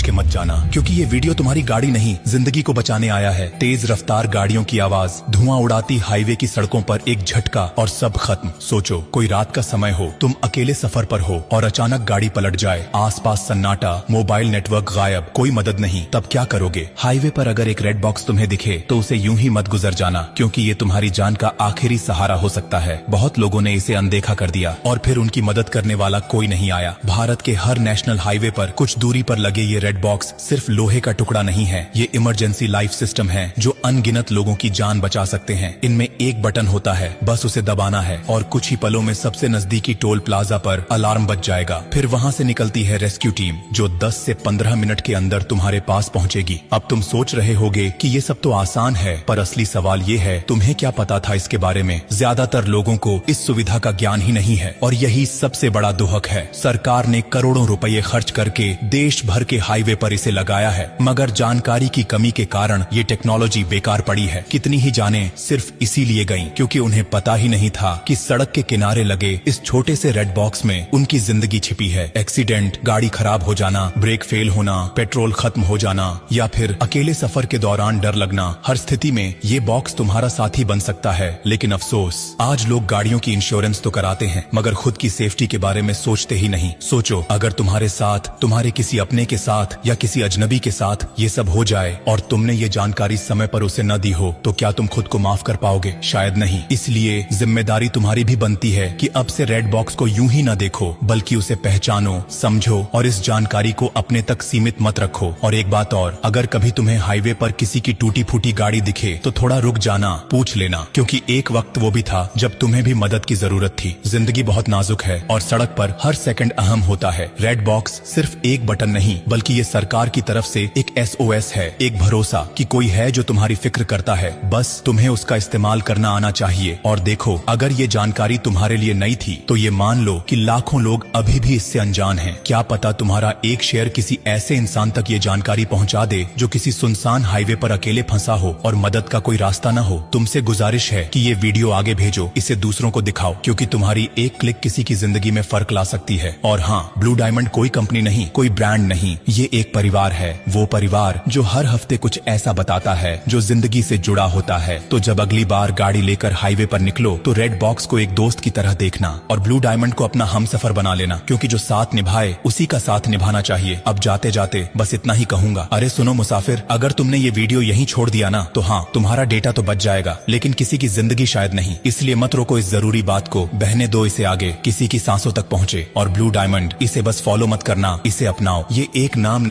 सोच के मत जाना, क्योंकि ये वीडियो तुम्हारी गाड़ी नहीं जिंदगी को बचाने आया है। तेज रफ्तार गाड़ियों की आवाज, धुआं उड़ाती हाईवे की सड़कों पर एक झटका और सब खत्म। सोचो कोई रात का समय हो, तुम अकेले सफर पर हो और अचानक गाड़ी पलट जाए, आसपास सन्नाटा, मोबाइल नेटवर्क गायब, कोई मदद नहीं, तब क्या करोगे? हाईवे पर अगर एक रेड बॉक्स तुम्हें दिखे तो उसे यूं ही मत गुजर जाना, क्योंकि ये तुम्हारी जान का आखिरी सहारा हो सकता है। बहुत लोगों ने इसे अनदेखा कर दिया और फिर उनकी मदद करने वाला कोई नहीं आया। भारत के हर नेशनल हाईवे पर कुछ दूरी पर लगे ये रेड बॉक्स सिर्फ लोहे का टुकड़ा नहीं है, ये इमरजेंसी लाइफ सिस्टम है जो अनगिनत लोगों की जान बचा सकते हैं। इनमें एक बटन होता है, बस उसे दबाना है और कुछ ही पलों में सबसे नजदीकी टोल प्लाजा पर अलार्म बज जाएगा। फिर वहाँ से निकलती है रेस्क्यू टीम जो 10 से 15 मिनट के अंदर तुम्हारे पास पहुँचेगी। अब तुम सोच रहे होगे कि ये सब तो आसान है, पर असली सवाल ये है तुम्हें क्या पता था इसके बारे में? ज्यादातर लोगों को इस सुविधा का ज्ञान ही नहीं है और यही सबसे बड़ा दुहक है। सरकार ने करोड़ों रुपए खर्च करके देश भर के हाईवे पर इसे लगाया है, मगर जानकारी की कमी के कारण ये टेक्नोलॉजी बेकार पड़ी है। कितनी ही जानें सिर्फ इसीलिए गईं क्योंकि उन्हें पता ही नहीं था कि सड़क के किनारे लगे इस छोटे से रेड बॉक्स में उनकी जिंदगी छिपी है। एक्सीडेंट, गाड़ी खराब हो जाना, ब्रेक फेल होना, पेट्रोल खत्म हो जाना या फिर अकेले सफर के दौरान डर लगना, हर स्थिति में ये बॉक्स तुम्हारा साथी बन सकता है। लेकिन अफसोस, आज लोग गाड़ियों की इंश्योरेंस तो कराते हैं मगर खुद की सेफ्टी के बारे में सोचते ही नहीं। सोचो अगर तुम्हारे साथ, तुम्हारे किसी अपने के साथ या किसी अजनबी के साथ ये सब हो जाए और तुमने ये जानकारी समय पर उसे न दी हो, तो क्या तुम खुद को माफ कर पाओगे? शायद नहीं। इसलिए जिम्मेदारी तुम्हारी भी बनती है कि अब से रेड बॉक्स को यूं ही न देखो, बल्कि उसे पहचानो, समझो और इस जानकारी को अपने तक सीमित मत रखो। और एक बात और, अगर कभी तुम्हें हाईवे पर किसी की टूटी फूटी गाड़ी दिखे तो थोड़ा रुक जाना, पूछ लेना, क्योंकि एक वक्त वो भी था जब तुम्हें भी मदद की जरूरत थी। जिंदगी बहुत नाजुक है और सड़क पर हर सेकंड अहम होता है। रेड बॉक्स सिर्फ एक बटन नहीं, बल्कि ये सरकार की तरफ से एक SOS है, एक भरोसा कि कोई है जो तुम्हारी फिक्र करता है। बस तुम्हें उसका इस्तेमाल करना आना चाहिए। और देखो, अगर ये जानकारी तुम्हारे लिए नई थी तो ये मान लो कि लाखों लोग अभी भी इससे अनजान हैं। क्या पता तुम्हारा एक शेयर किसी ऐसे इंसान तक ये जानकारी पहुंचा दे जो किसी सुनसान हाईवे पर अकेले फंसा हो और मदद का कोई रास्ता न हो। तुमसे गुजारिश है कि ये वीडियो आगे भेजो, इसे दूसरों को दिखाओ, क्योंकि तुम्हारी एक क्लिक किसी की जिंदगी में फर्क ला सकती है। और हाँ, ब्लू डायमंड कोई कंपनी नहीं, कोई ब्रांड नहीं, ये एक परिवार है। वो परिवार जो हर हफ्ते कुछ ऐसा बताता है जो जिंदगी से जुड़ा होता है। तो जब अगली बार गाड़ी लेकर हाईवे पर निकलो तो रेड बॉक्स को एक दोस्त की तरह देखना और ब्लू डायमंड को अपना हमसफर बना लेना, क्योंकि जो साथ निभाए उसी का साथ निभाना चाहिए। अब जाते जाते बस इतना ही कहूंगा, अरे सुनो मुसाफिर, अगर तुमने ये वीडियो यहीं छोड़ दिया ना तो हाँ, तुम्हारा डेटा तो बच जाएगा, लेकिन किसी की जिंदगी शायद नहीं। इसलिए मत रोको इस जरूरी बात को, बहने दो इसे आगे, किसी की सांसों तक पहुँचे। और ब्लू डायमंड, इसे बस फॉलो मत करना, इसे अपनाओ। ये एक